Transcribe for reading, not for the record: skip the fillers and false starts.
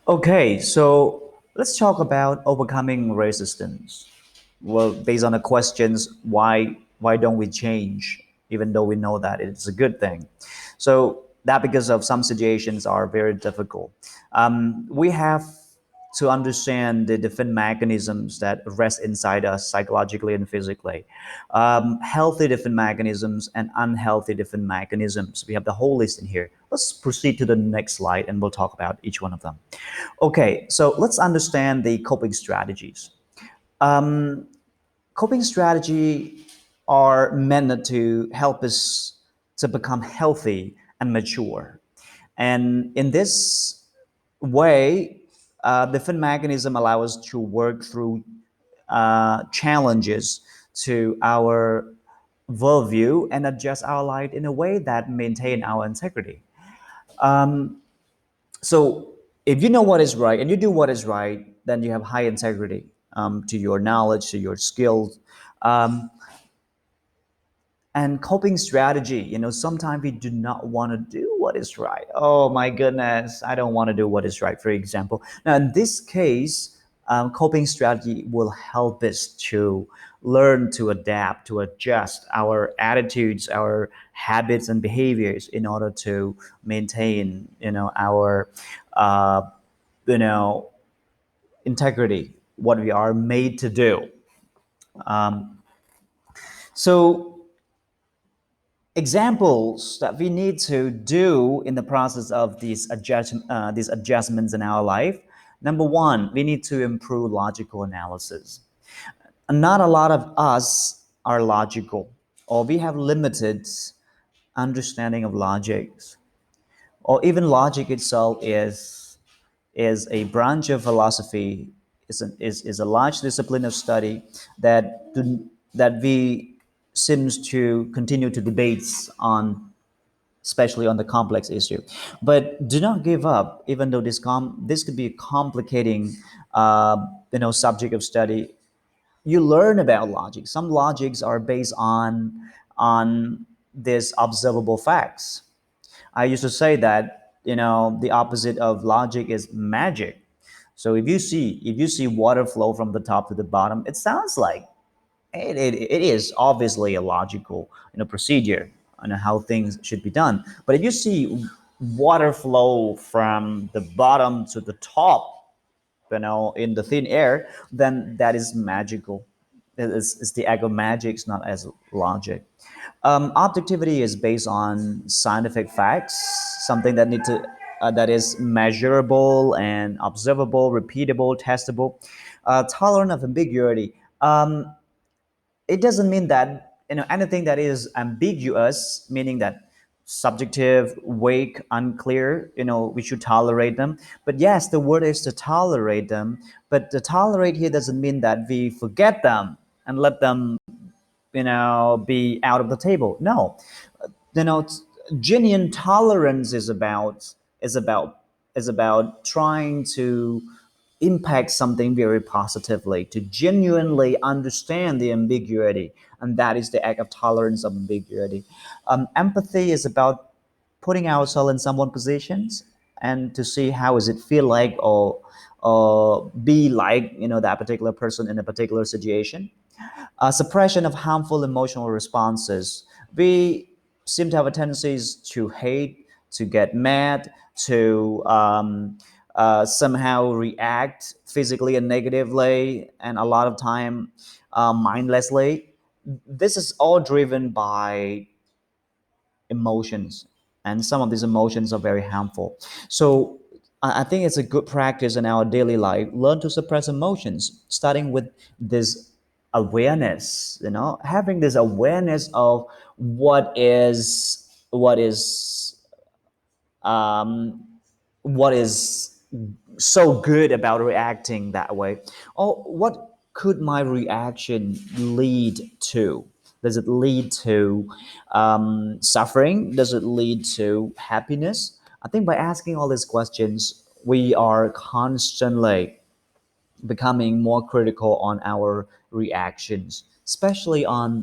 Okay, so let's talk about overcoming resistance. Well, based on the questions, why don't we change, even though we know that it's a good thing? So that because of some situations are very difficult. We have to understand the different mechanisms that rest inside us psychologically and physically. Healthy different mechanisms and unhealthy different mechanisms. We have the whole list in here. Let's proceed to the next slide and we'll talk about each one of them. Okay, so let's understand the coping strategies. Coping strategy are meant to help us to become healthy and mature. And in this way, different mechanism allow us to work through challenges to our worldview and adjust our life in a way that maintain our integrity. So if you know what is right and you do what is right, then you have high integrity to your knowledge, to your skills, and coping strategy. Sometimes we do not want to do what is right. Oh my goodness, I don't want to do what is right, for example. Now in this case, coping strategy will help us to learn to adapt, to adjust our attitudes, our habits and behaviors in order to maintain our uh, you know integrity, what we are made to do. So examples that we need to do in the process of these adjustments in our life. Number one, we need to improve logical analysis. Not a lot of us are logical, or we have limited understanding of logics, or even logic itself is a branch of philosophy, is a large discipline of study that we seems to continue to debates on, especially on the complex issue. But do not give up, even though this could be a complicating subject of study. You learn about logic. Some logics are based on these observable facts. I used to say that the opposite of logic is magic. So if you see water flow from the top to the bottom, it sounds like it is obviously a logical procedure on how things should be done. But if you see water flow from the bottom to the top, in the thin air, then that is magical. It's the act of magic, it's not as logic. Objectivity is based on scientific facts, something that is measurable and observable, repeatable, testable. Tolerant of ambiguity. It doesn't mean that anything that is ambiguous, meaning that subjective, vague, unclear, we should tolerate them. But yes, the word is to tolerate them. But to tolerate here doesn't mean that we forget them and let them be out of the table. No, you know genuine tolerance is about is about trying to impact something very positively, to genuinely understand the ambiguity, and that is the act of tolerance of ambiguity. Empathy is about putting ourselves in someone's positions and to see how does it feel like, or be like that particular person in a particular situation. Suppression of harmful emotional responses. We seem to have a tendencies to hate, to get mad, to somehow react physically and negatively, and a lot of time mindlessly. This is all driven by emotions, and some of these emotions are very harmful. So I think it's a good practice in our daily life. Learn to suppress emotions, starting with this awareness. Having this awareness of what is so good about reacting that way, or what could my reaction lead to. Does it lead to suffering? Does it lead to happiness? I think by asking all these questions, we are constantly becoming more critical on our reactions, especially on